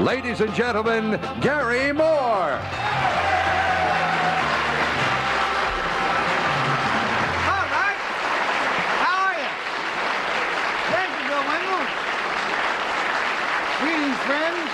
ladies and gentlemen, Gary Moore. Friends,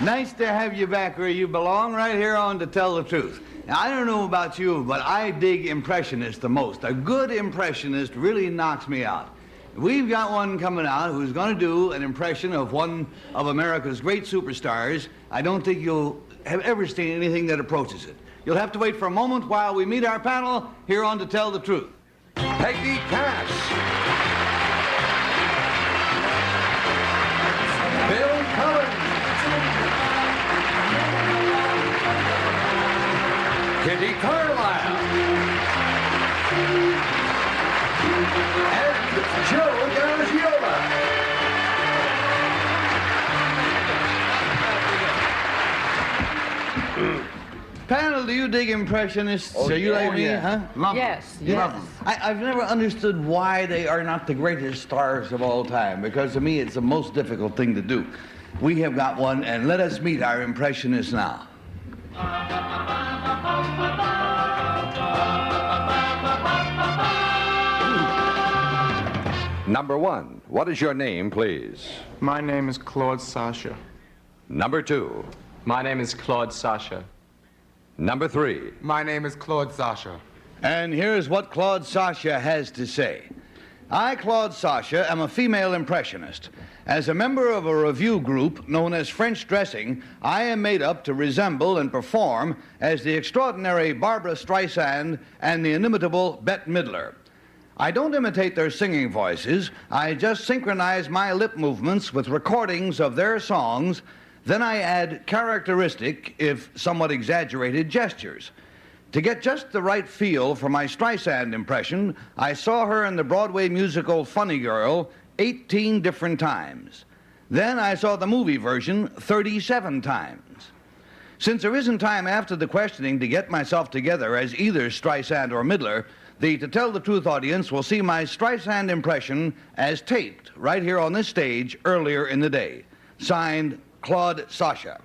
nice to have you back where you belong, right here on To Tell the Truth. Now, I don't know about you, but I dig impressionists the most. A good impressionist really knocks me out. We've got one coming out who's going to do an impression of one of America's great superstars. I don't think you'll have ever seen anything that approaches it. You'll have to wait for a moment while we meet our panel here on To Tell the Truth. Peggy Cass. Bill Cullen. Kitty Carlisle. And Joe Garagiola. Panel, do you dig impressionists? Oh, Are you like me, yeah. huh? Love Yes, them. yes. Love them. I've never understood why they are not the greatest stars of all time, because to me it's the most difficult thing to do. We have got one, and let us meet our impressionists now. Number one, what is your name, please? My name is Claude Sasha. Number two. My name is Claude Sasha. Number three. My name is Claude Sasha. And here's what Claude Sasha has to say. I, Claude Sasha, am a female impressionist. As a member of a revue group known as French Dressing, I am made up to resemble and perform as the extraordinary Barbra Streisand and the inimitable Bette Midler. I don't imitate their singing voices. I just synchronize my lip movements with recordings of their songs. Then I add characteristic, if somewhat exaggerated, gestures. To get just the right feel for my Streisand impression, I saw her in the Broadway musical Funny Girl 18 different times. Then I saw the movie version 37 times. Since there isn't time after the questioning to get myself together as either Streisand or Midler, the To Tell the Truth audience will see my Streisand impression as taped right here on this stage earlier in the day. Signed, Claude Sasha.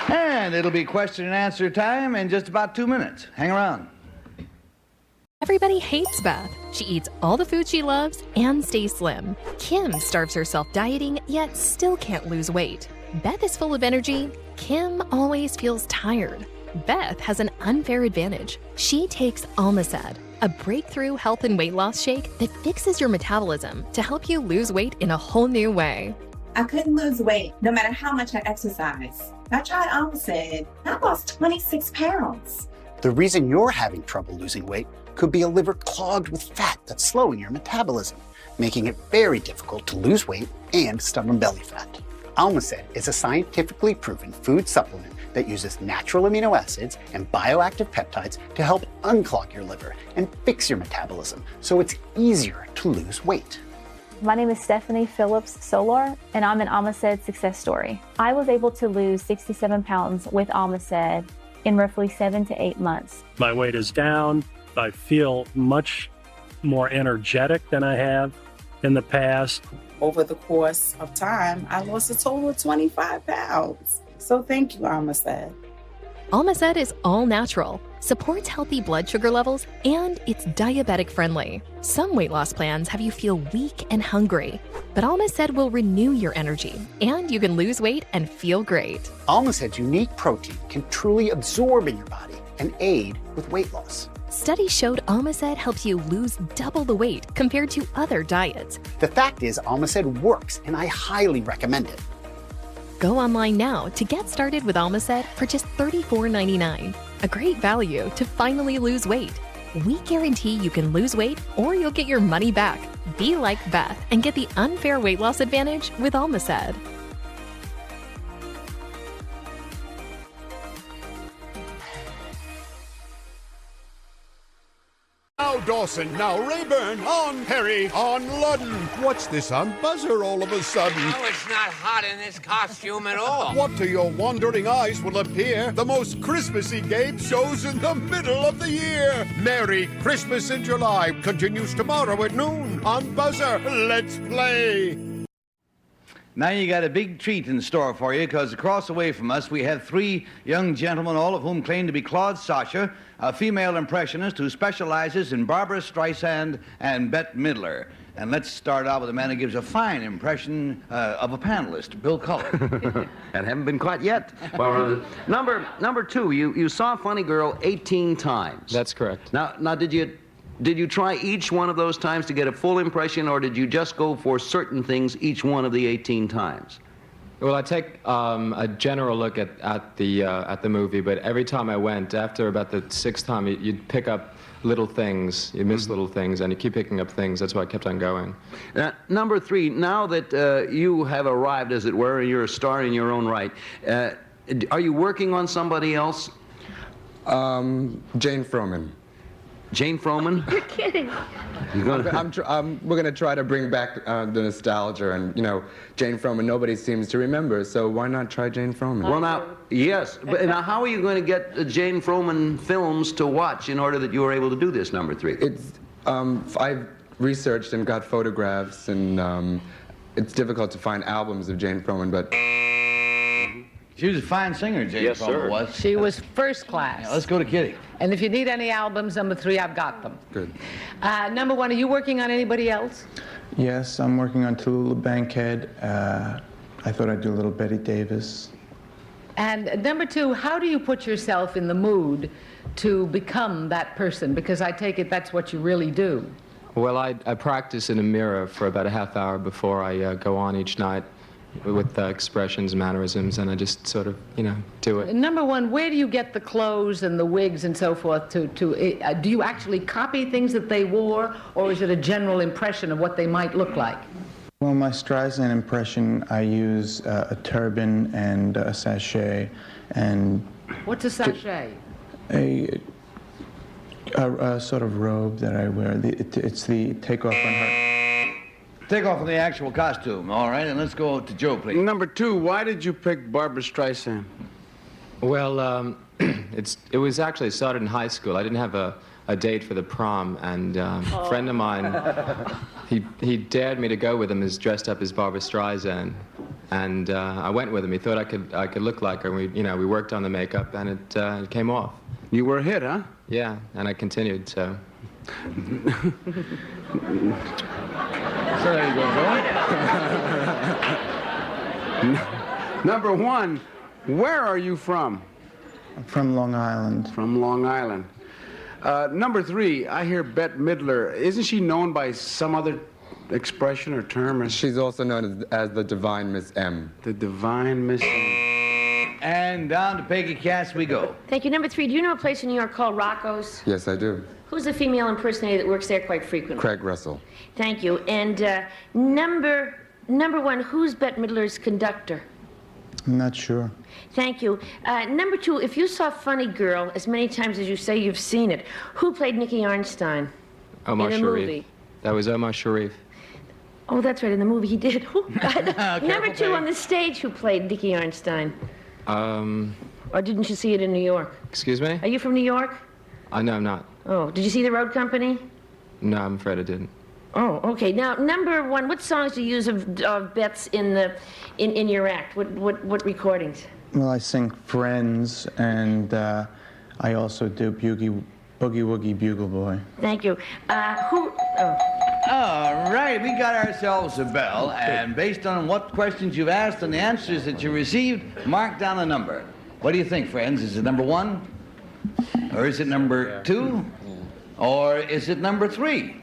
And it'll be question and answer time in just about 2 minutes. Hang around. Everybody hates Beth. She eats all the food she loves and stays slim. Kim starves herself dieting, yet still can't lose weight. Beth is full of energy. Kim always feels tired. Beth has an unfair advantage. She takes Almacet, a breakthrough health and weight loss shake that fixes your metabolism to help you lose weight in a whole new way. I couldn't lose weight no matter how much I exercise. I tried Almacet. I lost 26 pounds. The reason you're having trouble losing weight could be a liver clogged with fat that's slowing your metabolism, making it very difficult to lose weight and stubborn belly fat. Almacet is a scientifically proven food supplement that uses natural amino acids and bioactive peptides to help unclog your liver and fix your metabolism so it's easier to lose weight. My name is Stephanie Phillips Solar, and I'm an Almacet success story. I was able to lose 67 pounds with Almacet in roughly 7 to 8 months. My weight is down. I feel much more energetic than I have in the past. Over the course of time, I lost a total of 25 pounds. So thank you, Almacet. Almacet is all natural, supports healthy blood sugar levels, and it's diabetic friendly. Some weight loss plans have you feel weak and hungry, but Almacet will renew your energy, and you can lose weight and feel great. Almacet's unique protein can truly absorb in your body and aid with weight loss. Studies showed Almacet helps you lose double the weight compared to other diets. The fact is, Almacet works, and I highly recommend it. Go online now to get started with Almacet for just $34.99. A great value to finally lose weight. We guarantee you can lose weight or you'll get your money back. Be like Beth and get the unfair weight loss advantage with Almacet. Now Dawson, now Rayburn, on Perry, on Ludden. What's this on BUZZR all of a sudden? Oh, it's not hot in this costume at all. What to your wandering eyes will appear the most Christmassy game shows in the middle of the year. Merry Christmas in July continues tomorrow at noon on BUZZR. Let's play. Now you got a big treat in store for you, because across the way from us we have three young gentlemen, all of whom claim to be Claude Sasha, a female impressionist who specializes in Barbara Streisand and Bette Midler. And let's start out with a man who gives a fine impression of a panelist, Bill Cullen. And haven't been caught yet. Well, number two, you saw Funny Girl 18 times. That's correct. Now, did you try each one of those times to get a full impression, or did you just go for certain things each one of the 18 times? Well, I take a general look at the movie, but every time I went, after about the sixth time, you'd pick up little things. You miss little things, and you keep picking up things. That's why I kept on going. Number three, now that you have arrived, as it were, and you're a star in your own right, are you working on somebody else? Jane Froman. Jane Froman? You're kidding. We're going to try to bring back the nostalgia, and, you know, Jane Froman, nobody seems to remember, so why not try Jane Froman? Well, now, yes, but now how are you going to get Jane Froman films to watch in order that you are able to do this, number three? It's, I've researched and got photographs, and it's difficult to find albums of Jane Froman, but... She was a fine singer, Jane Froman was. She was first class. Yeah, let's go to Kitty. And if you need any albums, number three, I've got them. Good. Number one, are you working on anybody else? Yes, I'm working on Tallulah Bankhead. I thought I'd do a little Betty Davis. And number two, how do you put yourself in the mood to become that person? Because I take it that's what you really do. Well, I practice in a mirror for about a half hour before I go on each night with expressions, mannerisms, and I just sort of, you know, do it. Number one, where do you get the clothes and the wigs and so forth do you actually copy things that they wore, or is it a general impression of what they might look like? Well, my Streisand impression, I use a turban and a sachet, and... What's a sachet? A sort of robe that I wear. It's the takeoff on her. Take off on the actual costume, all right, and let's go to Joe, please. Number two, why did you pick Barbara Streisand? Well, it was actually started in high school. I didn't have a date for the prom, and a friend of mine, he dared me to go with him as dressed up as Barbara Streisand, and I went with him. He thought I could look like her, and we worked on the makeup, and it came off. You were a hit, huh? Yeah, and I continued, so. So there you go, Joe. Number one, where are you from? I'm from Long Island. From Long Island. Number three, I hear Bette Midler. Isn't she known by some other expression or term? She's also known as the Divine Miss M. The Divine Miss M. And down to Peggy Cass we go. Thank you. Number three, do you know a place in New York called Rocco's? Yes, I do. Who's the female impersonator that works there quite frequently? Craig Russell. Thank you. And number one, who's Bette Midler's conductor? I'm not sure. Thank you. Number two, if you saw Funny Girl as many times as you say you've seen it, who played Nicky Arnstein Omar in a Sharif. movie? That was Omar Sharif. Oh, that's right, in the movie he did. Oh, God. Number two, Peggy. on the stage, who played Nicky Arnstein? Or didn't you see it in New York? Excuse me? Are you from New York? No, I'm not. Oh, did you see The Road Company? No, I'm afraid I didn't. Oh, okay. Now, number one, what songs do you use of Bette's in your act? What recordings? Well, I sing Friends, and I also do Boogie Woogie Bugle Boy. Thank you. Oh. All right, we got ourselves a bell, and based on what questions you've asked and the answers that you received, mark down a number. What do you think, friends? Is it number one? Or is it number two? Or is it number three?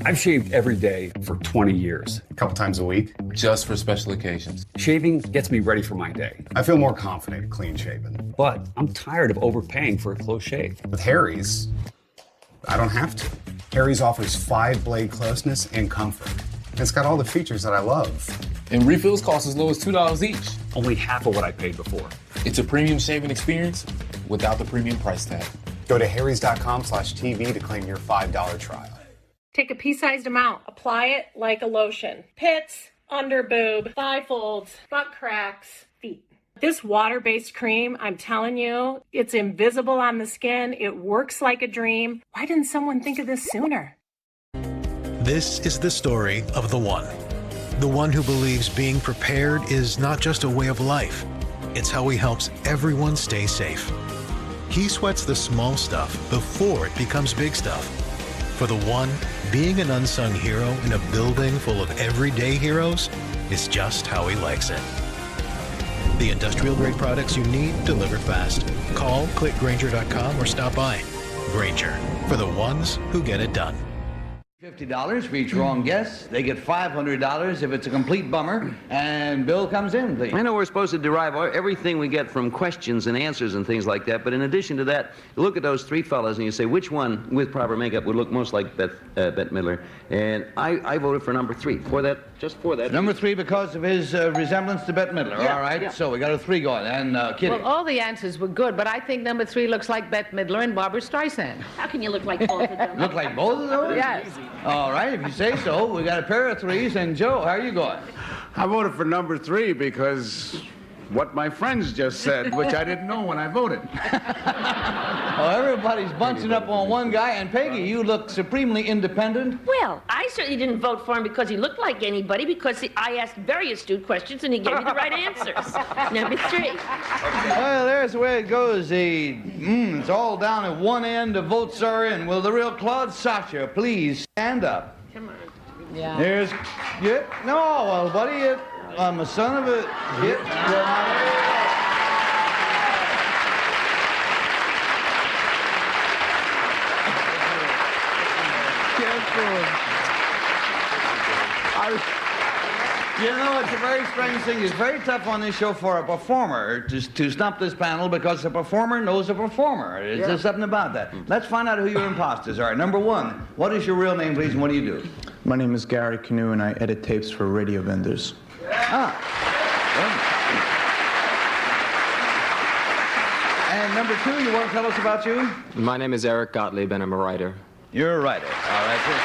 I've shaved every day for 20 years. A couple times a week? Just for special occasions. Shaving gets me ready for my day. I feel more confident clean shaven. But I'm tired of overpaying for a close shave. With Harry's, I don't have to. Harry's offers 5-blade closeness and comfort. It's got all the features that I love. And refills cost as low as $2 each. Only half of what I paid before. It's a premium shaving experience without the premium price tag. Go to harrys.com/TV to claim your $5 trial. Take a pea-sized amount. Apply it like a lotion. Pits, under boob, thigh folds, butt cracks, feet. This water-based cream, I'm telling you, it's invisible on the skin. It works like a dream. Why didn't someone think of this sooner? This is the story of the one who believes being prepared is not just a way of life. It's how he helps everyone stay safe. He sweats the small stuff before it becomes big stuff. For the one, being an unsung hero in a building full of everyday heroes is just how he likes it. The industrial-grade products you need delivered fast. Call, click Grainger.com or stop by. Grainger, for the ones who get it done. $50 for each wrong guess. They get $500 if it's a complete bummer. And Bill comes in, please. I know we're supposed to derive everything we get from questions and answers and things like that, but in addition to that, you look at those three fellas and you say, which one with proper makeup would look most like Bette Midler? And I voted for number 3. For that, just for that. Number 3 because of his resemblance to Bette Midler. Yeah, all right, yeah. So we got a 3 going. And Kitty. Well, all the answers were good, but I think number 3 looks like Bette Midler and Barbara Streisand. How can you look like both of them? Look like both of those? Yes. All right, if you say so. We got a pair of 3s. And Joe, how are you going? I voted for number 3 because what my friends just said, which I didn't know when I voted. Oh, everybody's bunching up on one guy. And Peggy, you look supremely independent. Well, I certainly didn't vote for him because he looked like anybody, because I asked very astute questions and he gave me the right answers. Number 3. Well, there's the way it goes. It's all down at one end of BUZZR. And will the real Claude Sasha please stand up? Come on. Yeah. There's, no, well, buddy, I'm a son of a, You know, it's a very strange thing. It's very tough on this show for a performer to stump this panel because a performer knows a performer. There's something about that. Let's find out who your imposters are. Number 1, what is your real name, please, and what do you do? My name is Gary Canoe, and I edit tapes for radio vendors. And number 2, you want to tell us about you? My name is Eric Gottlieb, and I'm a writer. You're a writer. All right, sir.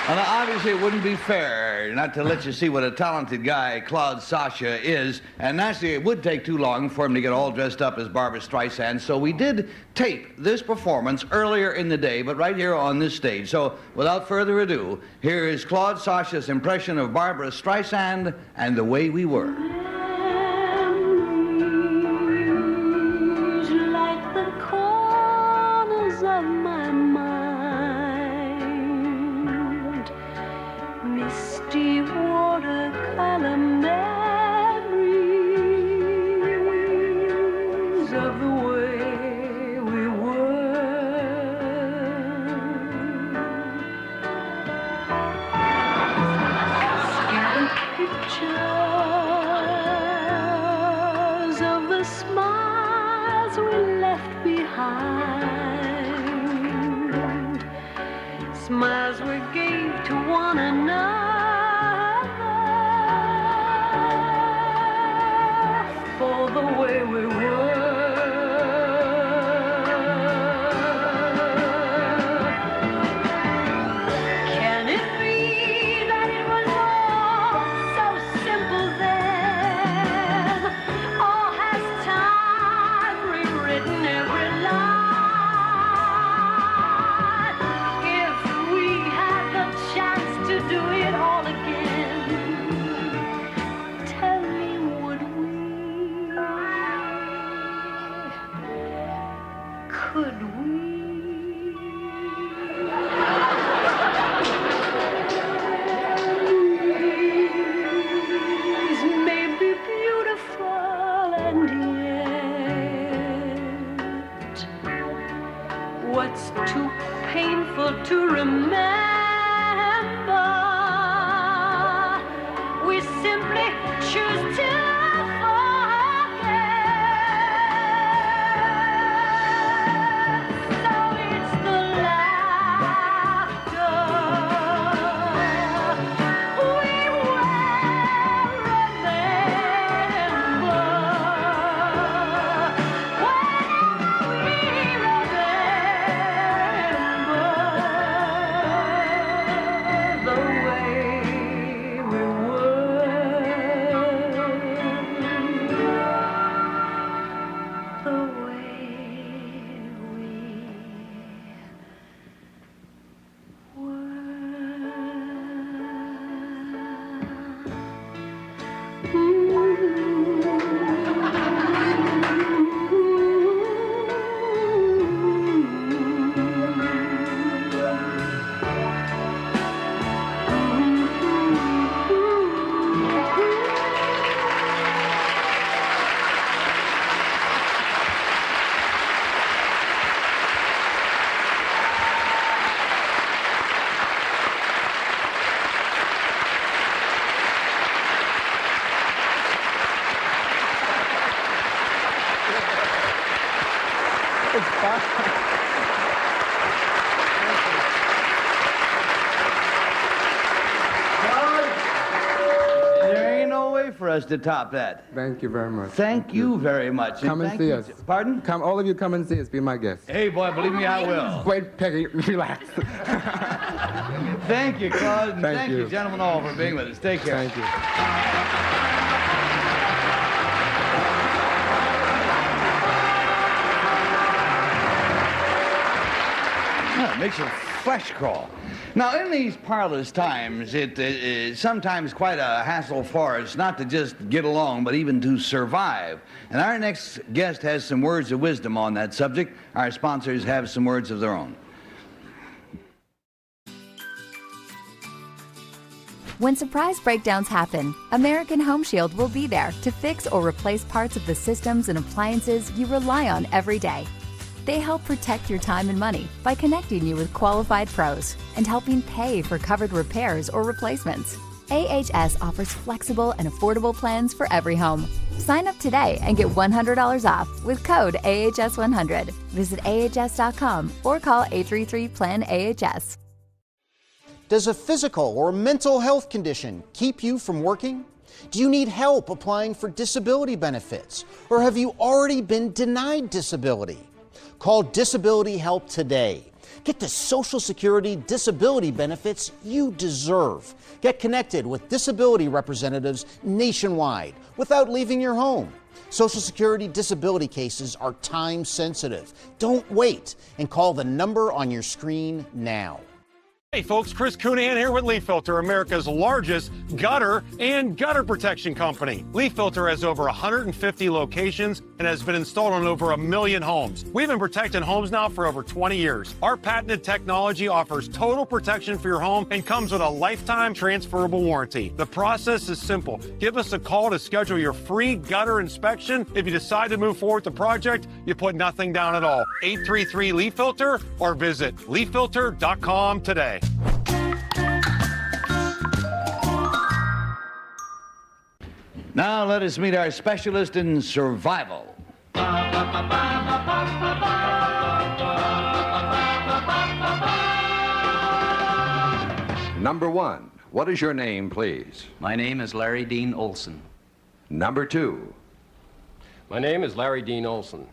Well, now, obviously, it wouldn't be fair not to let you see what a talented guy Claude Sasha is. And naturally, it would take too long for him to get all dressed up as Barbara Streisand. So we did tape this performance earlier in the day, but right here on this stage. So without further ado, here is Claude Sasha's impression of Barbara Streisand and The Way We Were. Like the corners of my mind, misty watercolor memories of the way we were. Scattered pictures of the smiles we left behind, smiles we gave to one another for the way we were. Can it be that it was all so simple then? Or has time rewritten every line? If we had the chance to do it all again, tell me, would we? Could we? Memories may be beautiful, and yet what's too painful to remember, we simply choose to forget. So it's the laughter we will remember. There ain't no way for us to top that. Thank you very much. Thank you very much. Come and see us. Pardon? Come, all of you come and see us. Be my guest. Hey, boy, believe me, I will. Wait, Peggy, relax. Thank you, Claude. And thank you, gentlemen, all, for being with us. Take care. Thank you. It makes your flesh crawl. Now, in these parlous times, it's sometimes quite a hassle for us not to just get along, but even to survive. And our next guest has some words of wisdom on that subject. Our sponsors have some words of their own. When surprise breakdowns happen, American Home Shield will be there to fix or replace parts of the systems and appliances you rely on every day. They help protect your time and money by connecting you with qualified pros and helping pay for covered repairs or replacements. AHS offers flexible and affordable plans for every home. Sign up today and get $100 off with code AHS100. Visit AHS.com or call 833-PLAN-AHS. Does a physical or mental health condition keep you from working? Do you need help applying for disability benefits? Or have you already been denied disability? Call Disability Help today. Get the Social Security disability benefits you deserve. Get connected with disability representatives nationwide without leaving your home. Social Security disability cases are time sensitive. Don't wait and call the number on your screen now. Hey folks, Chris Coonahan here with Leaf Filter, America's largest gutter and gutter protection company. Leaf Filter has over 150 locations and has been installed on over 1 million homes. We've been protecting homes now for over 20 years. Our patented technology offers total protection for your home and comes with a lifetime transferable warranty. The process is simple. Give us a call to schedule your free gutter inspection. If you decide to move forward with the project, you put nothing down at all. 833 Leaf Filter or visit leaffilter.com today. Now let us meet our specialist in survival. Number 1, what is your name, please? My name is Larry Dean Olson. Number 2. My name is Larry Dean Olson.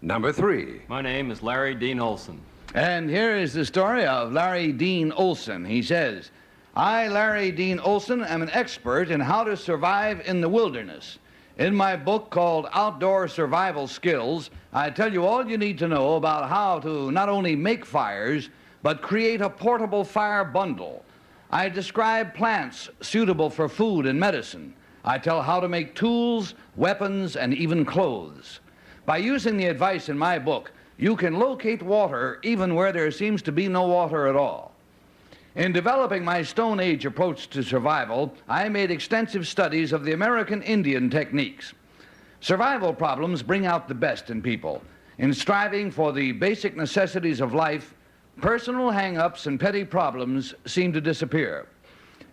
Number 3. My name is Larry Dean Olson. And here is the story of Larry Dean Olson. He says, I, Larry Dean Olson, am an expert in how to survive in the wilderness. In my book called Outdoor Survival Skills, I tell you all you need to know about how to not only make fires, but create a portable fire bundle. I describe plants suitable for food and medicine. I tell how to make tools, weapons, and even clothes. By using the advice in my book, you can locate water even where there seems to be no water at all. In developing my Stone Age approach to survival, I made extensive studies of the American Indian techniques. Survival problems bring out the best in people. In striving for the basic necessities of life, personal hang-ups and petty problems seem to disappear.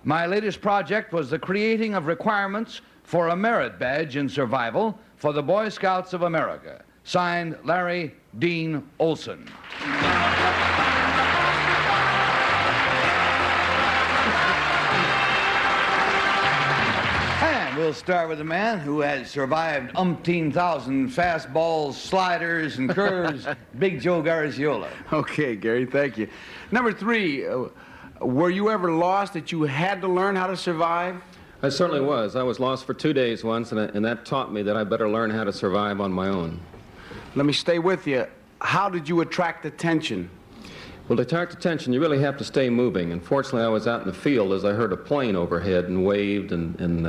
My latest project was the creating of requirements for a merit badge in survival for the Boy Scouts of America. Signed, Larry Dean Olson. And we'll start with a man who has survived umpteen thousand fastballs, sliders, and curves, Big Joe Garciola. Okay, Gary, thank you. Number 3, were you ever lost that you had to learn how to survive? I certainly was. I was lost for 2 days once, and that taught me that I better learn how to survive on my own. Let me stay with you. How did you attract attention? Well, to attract attention, you really have to stay moving. And fortunately, I was out in the field as I heard a plane overhead and waved and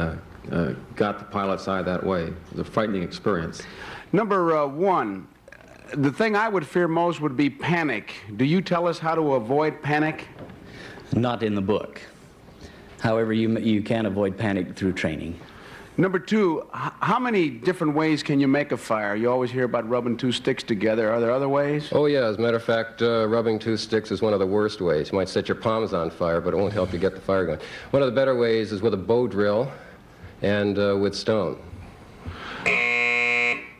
got the pilot's eye that way. It was a frightening experience. Number 1, the thing I would fear most would be panic. Do you tell us how to avoid panic? Not in the book. However, you can avoid panic through training. Number 2, how many different ways can you make a fire? You always hear about rubbing 2 sticks together. Are there other ways? Oh, yeah. As a matter of fact, rubbing 2 sticks is one of the worst ways. You might set your palms on fire, but it won't help you get the fire going. One of the better ways is with a bow drill and with stone.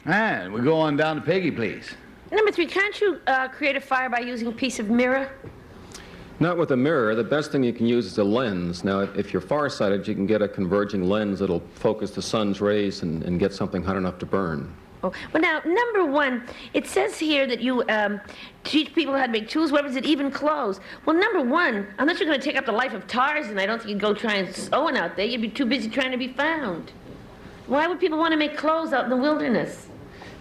And we go on down to Peggy, please. Number 3, can't you create a fire by using a piece of mirror? Not with a mirror. The best thing you can use is a lens. Now, if you're farsighted, you can get a converging lens that'll focus the sun's rays and get something hot enough to burn. Oh, well, now, number 1, it says here that you teach people how to make tools, weapons, and even clothes. Well, number 1, unless you're going to take up the life of Tarzan, I don't think you'd go trying sewing out there. You'd be too busy trying to be found. Why would people want to make clothes out in the wilderness?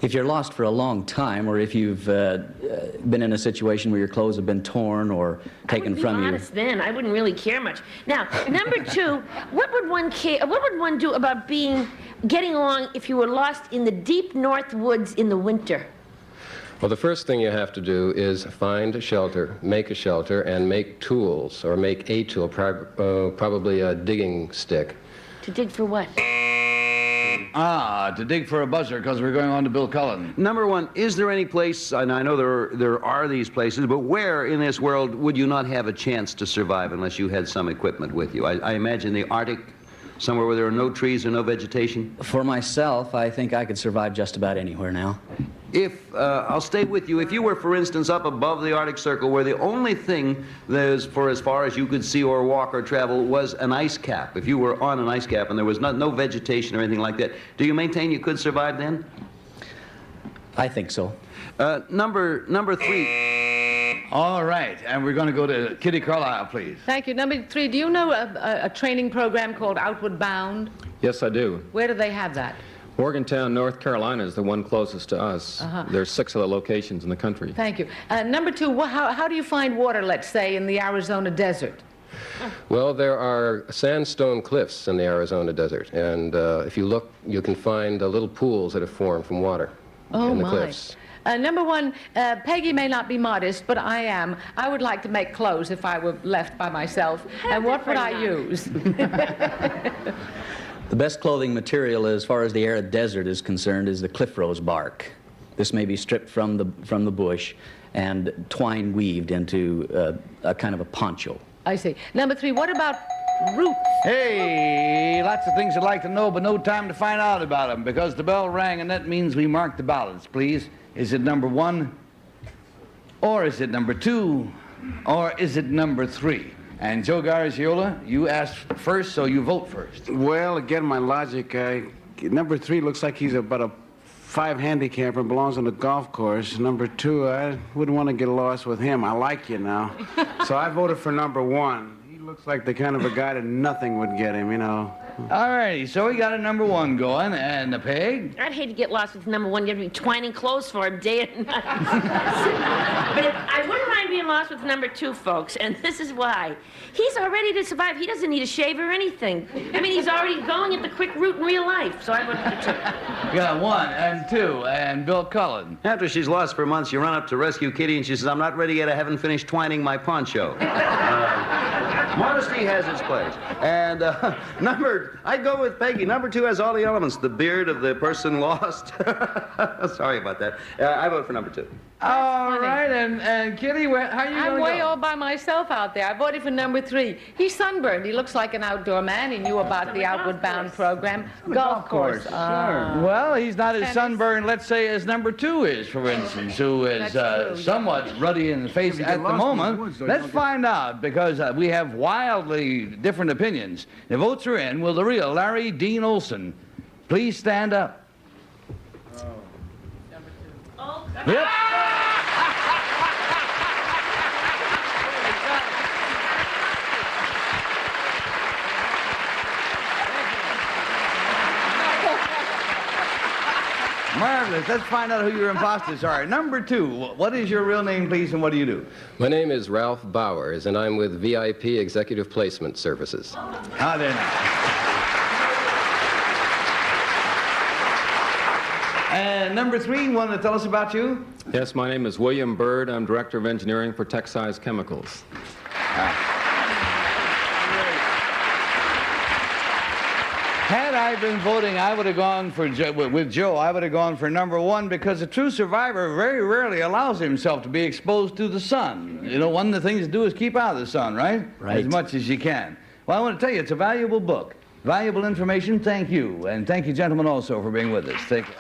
If you're lost for a long time, or if you've been in a situation where your clothes have been torn or taken from you. I would be honest then. I wouldn't really care much. Now, number 2, what would one do about getting along if you were lost in the deep north woods in the winter? Well, the first thing you have to do is find a shelter, and make tools, or make a tool, probably a digging stick. To dig for what? To dig for a buzzer, because we're going on to Bill Cullen. Number 1, is there any place, and I know there are these places, but where in this world would you not have a chance to survive unless you had some equipment with you? I imagine the Arctic, somewhere where there are no trees or no vegetation? For myself, I think I could survive just about anywhere now. I'll stay with you, if you were, for instance, up above the Arctic Circle where the only thing there's, for as far as you could see or walk or travel, was an ice cap, if you were on an ice cap and there was no vegetation or anything like that, do you maintain you could survive then? I think so. Number 3. All right, and we're going to go to Kitty Carlisle, please. Thank you. Number 3, do you know a training program called Outward Bound? Yes, I do. Where do they have that? Morgantown, North Carolina is the one closest to us. There's 6 other locations in the country. Thank you. Number 2, how do you find water, let's say, in the Arizona desert? Well, there are sandstone cliffs in the Arizona desert, and if you look, you can find little pools that have formed from water in the cliffs. Number 1, Peggy may not be modest, but I am. I would like to make clothes if I were left by myself. And what would I use? The best clothing material, as far as the arid desert is concerned, is the cliff rose bark. This may be stripped from the bush and twine weaved into a kind of a poncho. I see. Number 3, what about roots? Hey, lots of things I'd like to know, but no time to find out about them, because the bell rang, and that means we mark the ballots, please. Is it number 1? Or is it number 2? Or is it number 3? And Joe Garciola, you asked first, so you vote first. Well, again, my logic, number 3 looks like he's about a 5 handicapper and belongs on the golf course. Number 2, I wouldn't want to get lost with him. I like you now. So I voted for number 1. He looks like the kind of a guy that nothing would get him, you know. All righty, so we got a number 1 going, and the Peg? I'd hate to get lost with number 1. You'd be twining clothes for him day and night. But I wouldn't mind being lost with number 2, folks, and this is why. He's all ready to survive. He doesn't need a shave or anything. I mean, he's already going at the quick route in real life, so I voted for 2. We got 1 and 2, and Bill Cullen. After she's lost for months, you run up to rescue Kitty, and she says, I'm not ready yet. I haven't finished twining my poncho. Modesty has its place. And I'd go with Peggy. Number 2 has all the elements. The beard of the person lost. Sorry about that. I vote for number 2. All right, and Kitty, how are you going to go? I'm way all by myself out there. I voted for number 3. He's sunburned. He looks like an outdoor man. He knew about the Outward Bound program. Golf course. Sure. Well, he's not as sunburned, let's say, as number 2 is, for instance, who is somewhat ruddy in the face at the moment. Let's find out, because we have wildly different opinions. The votes are in. Will the real Larry Dean Olson please stand up? Number 2. Oh, yep. Marvelous. Let's find out who your imposters are. Number 2, what is your real name, please, and what do you do? My name is Ralph Bowers, and I'm with VIP Executive Placement Services. How then? And number 3, want to tell us about you? Yes, my name is William Bird. I'm Director of Engineering for Texas Chemicals. Had I been voting, I would have gone for with Joe. I would have gone for number 1, because a true survivor very rarely allows himself to be exposed to the sun. You know, one of the things to do is keep out of the sun, right? Right. As much as you can. Well, I want to tell you, it's a valuable book, valuable information. Thank you, and thank you, gentlemen, also for being with us. Take care.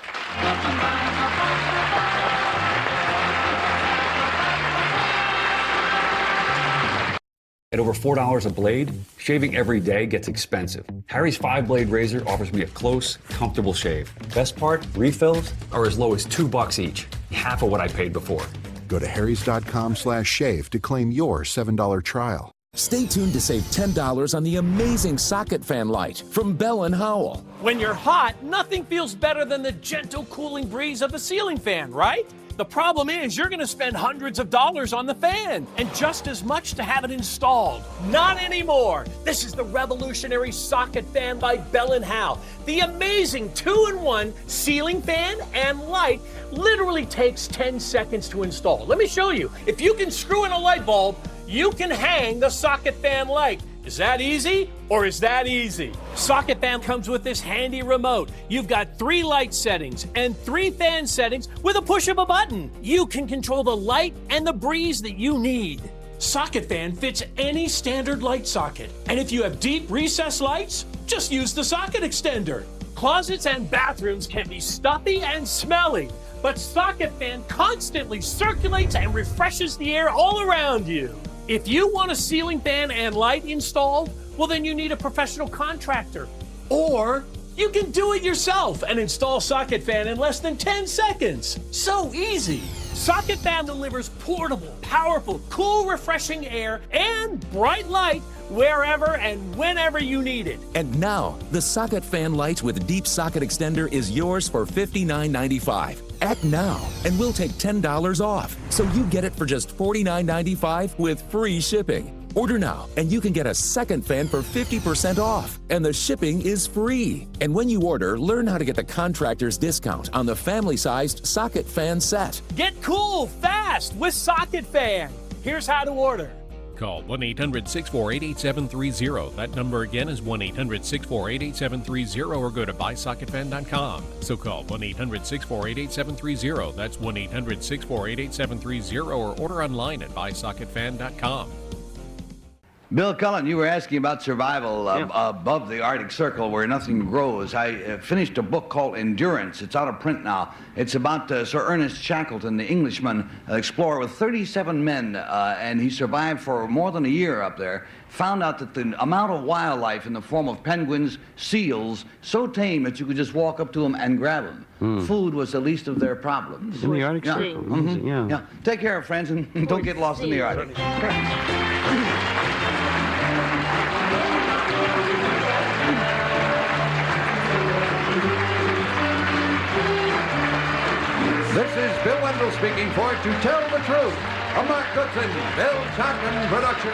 At over $4 a blade, shaving every day gets expensive. Harry's 5-blade razor offers me a close, comfortable shave. Best part, refills are as low as $2 each, half of what I paid before. Go to harrys.com/shave to claim your $7 trial. Stay tuned to save $10 on the amazing socket fan light from Bell & Howell. When you're hot, nothing feels better than the gentle cooling breeze of a ceiling fan, right? The problem is you're going to spend hundreds of dollars on the fan and just as much to have it installed. Not anymore. This is the revolutionary socket fan by Bell & Howell. The amazing 2-in-1 ceiling fan and light literally takes 10 seconds to install. Let me show you. If you can screw in a light bulb, you can hang the socket fan light. Is that easy or is that easy? Socket fan comes with this handy remote. You've got 3 light settings and 3 fan settings with a push of a button. You can control the light and the breeze that you need. Socket fan fits any standard light socket. And if you have deep recessed lights, just use the socket extender. Closets and bathrooms can be stuffy and smelly, but socket fan constantly circulates and refreshes the air all around you. If you want a ceiling fan and light installed, well then you need a professional contractor. Or you can do it yourself and install socket fan in less than 10 seconds. So easy. Socket fan delivers portable, powerful, cool, refreshing air and bright light wherever and whenever you need it. And now, the socket fan light with deep socket extender is yours for $59.95. Act now, and we'll take $10 off. So you get it for just $49.95 with free shipping. Order now, and you can get a second fan for 50% off, and the shipping is free. And when you order, learn how to get the contractor's discount on the family-sized socket fan set. Get cool fast with socket fan. Here's how to order. Call 1-800-648-8730. That number again is 1-800-648-8730 or go to buysocketfan.com. So call 1-800-648-8730. That's 1-800-648-8730 or order online at buysocketfan.com. Bill Cullen, you were asking about survival above the Arctic Circle where nothing grows. I finished a book called Endurance. It's out of print now. It's about Sir Ernest Shackleton, the Englishman, explorer with 37 men, and he survived for more than a year up there. Found out that the amount of wildlife in the form of penguins, seals, so tame that you could just walk up to them and grab them. Food was the least of their problems. In the Arctic Circle. Yeah. Take care, friends, and don't get lost in the Arctic. This is Bill Wendell speaking for To Tell the Truth, a Mark Goodson, Bill Chapman production.